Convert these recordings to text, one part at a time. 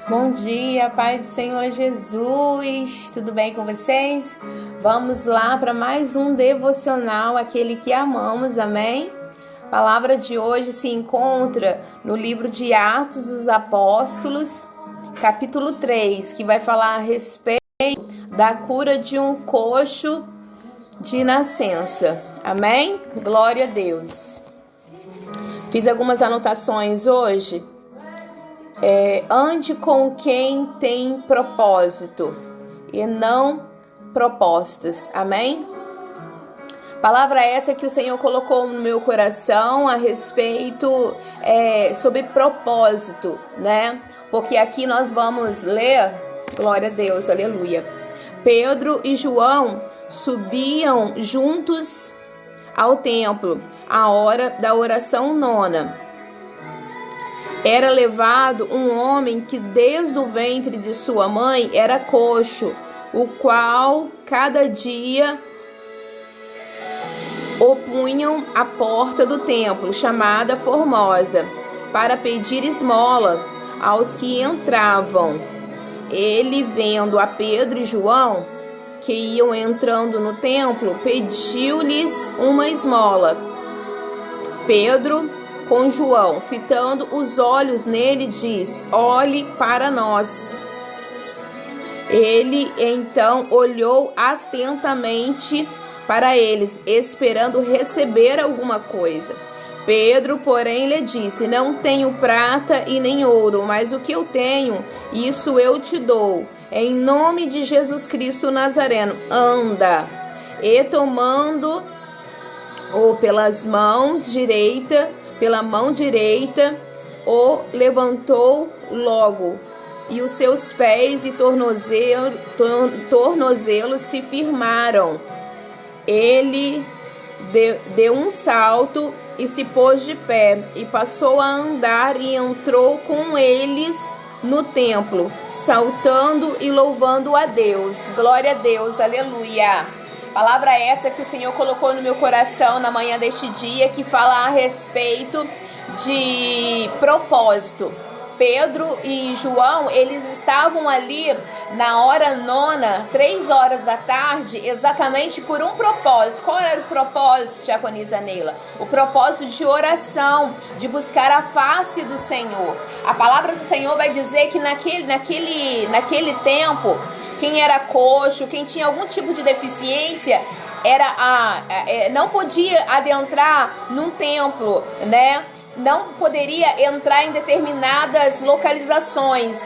Bom dia, Pai do Senhor Jesus, tudo bem com vocês? Vamos lá para mais um devocional, aquele que amamos, amém? A palavra de hoje se encontra no livro de Atos dos Apóstolos, capítulo 3, que vai falar a respeito da cura de um coxo de nascença, amém? Glória a Deus. Fiz algumas anotações hoje. Ande com quem tem propósito e não propostas, amém? Palavra essa que o Senhor colocou no meu coração a respeito sobre propósito, né? Porque aqui nós vamos ler, glória a Deus, aleluia. Pedro e João subiam juntos ao templo à hora da oração nona. Era levado um homem que desde o ventre de sua mãe era coxo, o qual cada dia o punham à porta do templo, chamada Formosa, para pedir esmola aos que entravam. Ele, vendo a Pedro e João, que iam entrando no templo, pediu-lhes uma esmola. Pedro, com João, fitando os olhos nele, diz: olhe para nós. Ele então olhou atentamente para eles, esperando receber alguma coisa. Pedro, porém, lhe disse: não tenho prata e nem ouro, mas o que eu tenho, isso eu te dou. Em nome de Jesus Cristo Nazareno, anda. E tomando-o pela mão direita, o levantou logo, e os seus pés e tornozelos se firmaram. Ele deu um salto e se pôs de pé, e passou a andar e entrou com eles no templo, saltando e louvando a Deus. Glória a Deus, aleluia. Palavra essa que o Senhor colocou no meu coração na manhã deste dia, que fala a respeito de propósito. Pedro e João, eles estavam ali na hora nona, 3 horas da tarde, exatamente por um propósito. Qual era o propósito, diaconisa Neila? O propósito de oração, de buscar a face do Senhor. A palavra do Senhor vai dizer que naquele tempo, quem era coxo, quem tinha algum tipo de deficiência, não podia adentrar num templo, né? Não poderia entrar em determinadas localizações.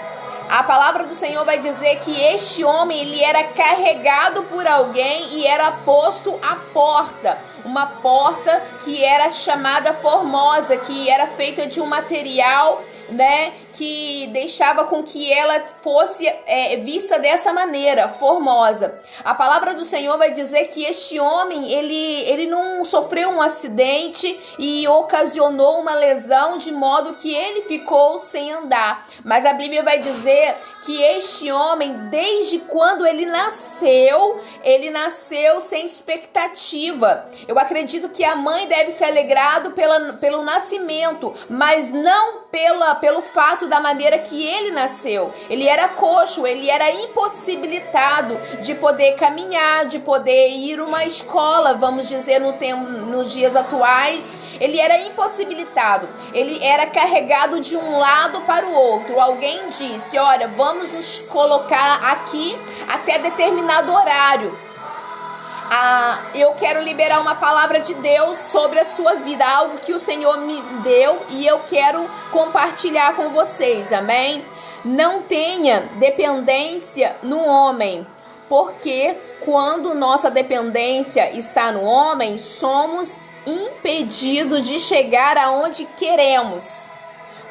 A palavra do Senhor vai dizer que este homem, ele era carregado por alguém e era posto à porta. Uma porta que era chamada Formosa, que era feita de um material, né, que deixava com que ela fosse vista dessa maneira, formosa. A palavra do Senhor vai dizer que este homem, ele não sofreu um acidente e ocasionou uma lesão de modo que ele ficou sem andar. Mas a Bíblia vai dizer que este homem, desde quando ele nasceu sem expectativa. Eu acredito que a mãe deve se alegrado pelo nascimento, mas não pelo fato da maneira que ele nasceu. Ele era coxo, ele era impossibilitado de poder caminhar, de poder ir a uma escola, vamos dizer, nos dias atuais. Ele era impossibilitado, ele era carregado de um lado para o outro. Alguém disse: olha, vamos nos colocar aqui até determinado horário. Eu quero liberar uma palavra de Deus sobre a sua vida, algo que o Senhor me deu e eu quero compartilhar com vocês, amém? Não tenha dependência no homem, porque quando nossa dependência está no homem, somos impedidos de chegar aonde queremos.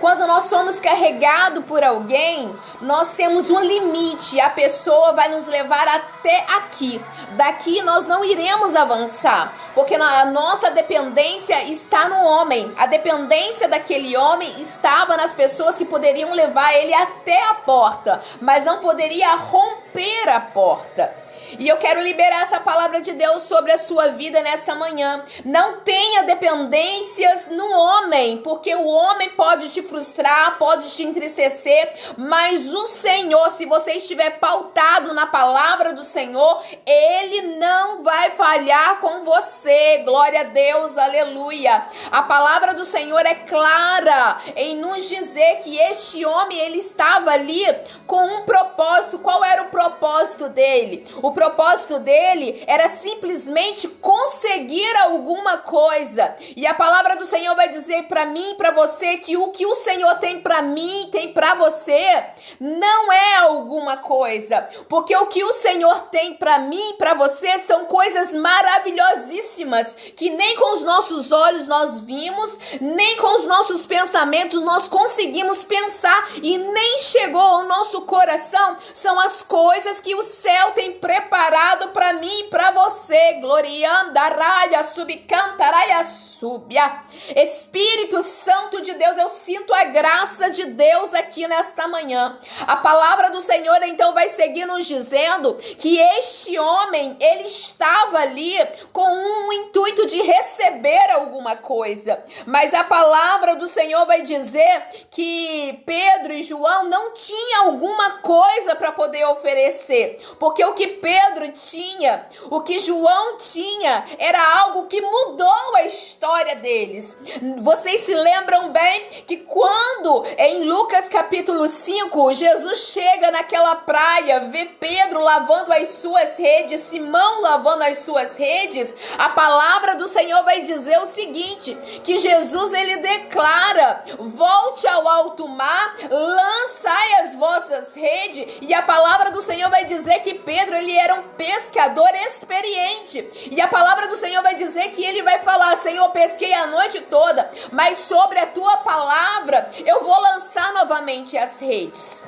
Quando nós somos carregados por alguém, nós temos um limite. A pessoa vai nos levar até aqui. Daqui nós não iremos avançar, porque a nossa dependência está no homem. A dependência daquele homem estava nas pessoas que poderiam levar ele até a porta, mas não poderia romper a porta. E eu quero liberar essa palavra de Deus sobre a sua vida nesta manhã. Não tenha dependências no homem, porque o homem pode te frustrar, pode te entristecer, mas o Senhor, se você estiver pautado na palavra do Senhor, Ele não vai falhar com você. Glória a Deus, aleluia. A palavra do Senhor é clara em nos dizer que este homem, ele estava ali com um propósito. Qual era o propósito dele? O propósito dele era simplesmente conseguir alguma coisa. E a palavra do Senhor vai dizer para mim e para você que o que o Senhor tem para mim, tem para você, não é alguma coisa. Porque o que o Senhor tem para mim e para você são coisas maravilhosíssimas que nem com os nossos olhos nós vimos, nem com os nossos pensamentos nós conseguimos pensar e nem chegou ao nosso coração. São as coisas que o céu tem preparado para mim e para você. Gloriandaraia, subcantaraia, súbia. Espírito Santo de Deus, eu sinto a graça de Deus aqui nesta manhã. A palavra do Senhor então vai seguir nos dizendo que este homem, ele estava ali com um intuito de receber alguma coisa. Mas a palavra do Senhor vai dizer que Pedro e João não tinham alguma coisa para poder oferecer. Porque o que Pedro tinha, o que João tinha, era algo que mudou a história deles. Vocês se lembram bem que quando em Lucas capítulo 5, Jesus chega naquela praia, vê Pedro lavando as suas redes, Simão lavando as suas redes, a palavra do Senhor vai dizer o seguinte, que Jesus ele declara: volte ao alto mar, lançai as vossas redes. E a palavra do Senhor vai dizer que Pedro ele era um pescador experiente. E a palavra do Senhor vai dizer que ele vai falar: Senhor, pesquei a noite toda, mas sobre a tua palavra eu vou lançar novamente as redes.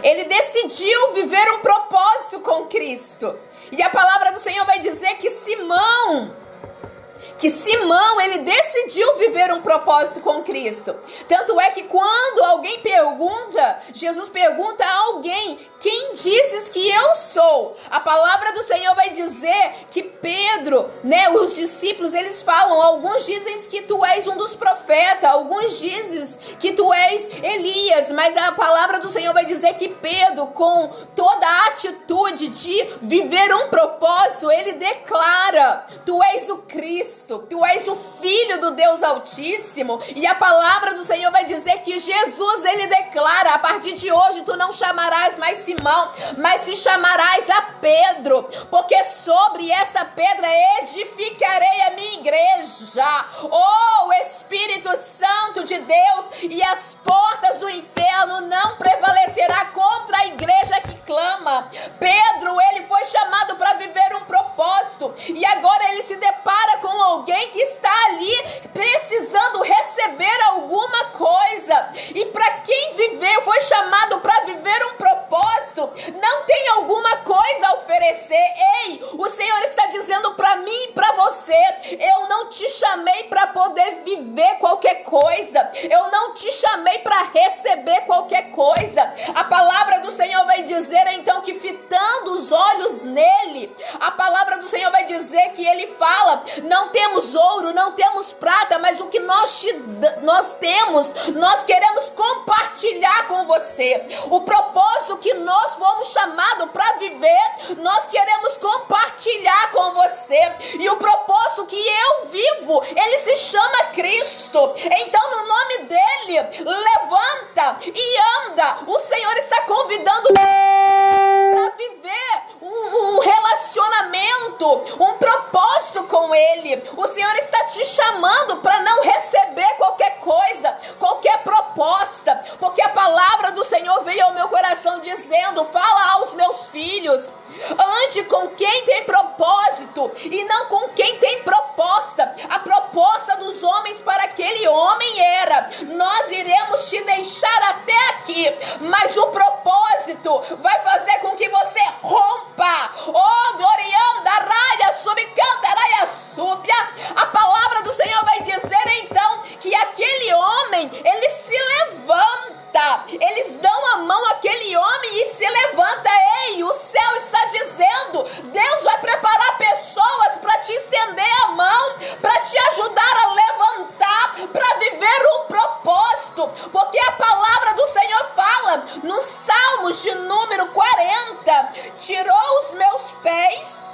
Ele decidiu viver um propósito com Cristo. E a palavra do Senhor vai dizer que Simão, ele decidiu viver um propósito com Cristo. Tanto é que quando alguém pergunta, Jesus pergunta a alguém: quem dizes que eu sou? A palavra do Senhor vai dizer que Pedro, os discípulos, eles falam, alguns dizem que tu és um dos profetas, alguns dizem que tu és Elias, mas a palavra do Senhor vai dizer que Pedro, com toda a atitude de viver um propósito, ele declara: tu és o Cristo, tu és o Filho do Deus Altíssimo. E a palavra do Senhor vai dizer que Jesus, ele declara: a partir de hoje tu não chamarás mais Simão, mas se chamarás a Pedro, porque sobre essa pedra edificarei a minha igreja. Oh, Espírito Santo de Deus, e as portas do inferno não prevalecerá contra a igreja que clama. Pedro, ele foi chamado para viver um propósito, e agora ele se depara com alguém que está ali precisando receber alguma coisa. E para quem viveu, foi chamado para viver um propósito, não tem alguma coisa a oferecer. Ei, o Senhor está dizendo para mim e para você: eu não te chamei para poder viver qualquer coisa, eu não te chamei para receber qualquer coisa. A palavra do Senhor vai dizer então que fitando os olhos nele, a palavra do Senhor vai dizer que ele fala: não temos ouro, não temos prata, mas o que nós temos, nós queremos compartilhar com você. O propósito que nós fomos chamados para viver, nós queremos compartilhar com você. E o propósito que eu vivo, ele se chama Cristo. Então, no nome dele, levanta e anda. O Senhor está convidando para viver um relacionamento, um propósito com ele. O Senhor está te chamando para não receber qualquer coisa, qualquer proposta, porque a palavra do Senhor veio ao meu coração dizendo: fala aos meus filhos, ande com quem tem propósito e não com quem tem proposta. A proposta dos homens para aquele homem era: nós iremos te deixar até aqui, mas o propósito vai fazer com que você rompa. Oh, glorianda, raia, subcantaraia, súbia. A palavra do Senhor vai dizer então que aquele homem, ele se levanta, ele dão a mão àquele homem e se levanta. Ei, o céu está dizendo, Deus vai preparar pessoas para te estender a mão, para te ajudar a levantar, para viver um propósito, porque a palavra do Senhor fala no Salmos de número 40, tirou os meus pés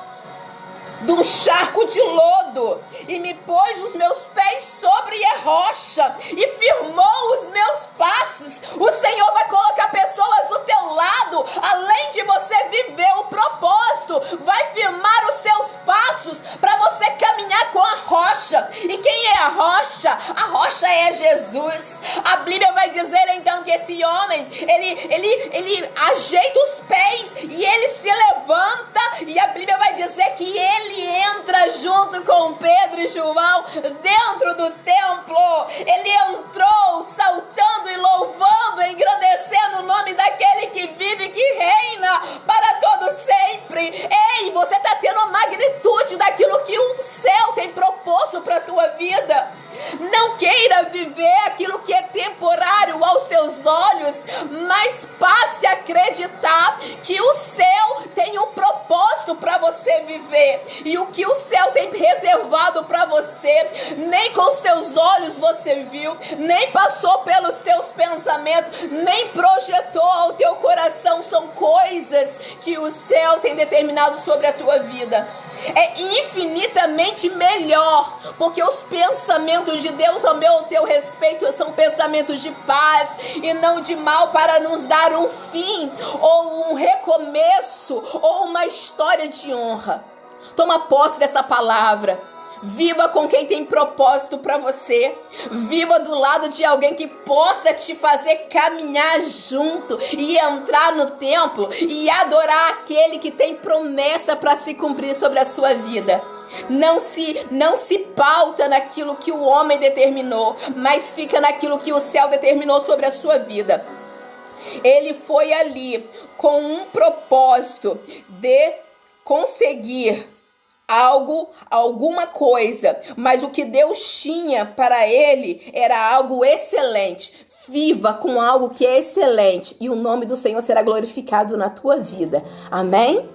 de um charco de lodo e me pôs os meus pés sobre a rocha e firmou os meus passos. O Senhor vai colocar pessoas do teu lado, além de você viver o propósito, vai firmar os teus passos para você caminhar com a rocha. E quem é a rocha? A rocha é Jesus. A Bíblia vai dizer então que esse homem, ele ajeita os pés e ele se levanta, e a Bíblia vai dizer que ele entra junto com Pedro e João dentro do templo. Ele entrou saltando e louvando, engrandecendo o nome daquele que vive e que reina para todo sempre. Ei, você está tendo a magnitude daquilo que o céu tem proposto para a tua vida. Não queira viver aquilo que é temporário aos teus olhos, mas passe a acreditar que o céu tem um propósito para você viver. E o que o céu tem reservado para você, nem com os teus olhos você viu, nem passou pelos teus pensamentos, nem projetou ao teu coração. São coisas que o céu tem determinado sobre a tua vida. É infinitamente melhor, porque os pensamentos de Deus ao meu teu respeito são pensamentos de paz e não de mal, para nos dar um fim, ou um recomeço, ou uma história de honra. Toma posse dessa palavra. Viva com quem tem propósito para você. Viva do lado de alguém que possa te fazer caminhar junto e entrar no templo e adorar aquele que tem promessa para se cumprir sobre a sua vida. Não se pauta naquilo que o homem determinou, mas fica naquilo que o céu determinou sobre a sua vida. Ele foi ali com um propósito de conseguir alguma coisa, mas o que Deus tinha para ele era algo excelente. Viva com algo que é excelente e o nome do Senhor será glorificado na tua vida. Amém?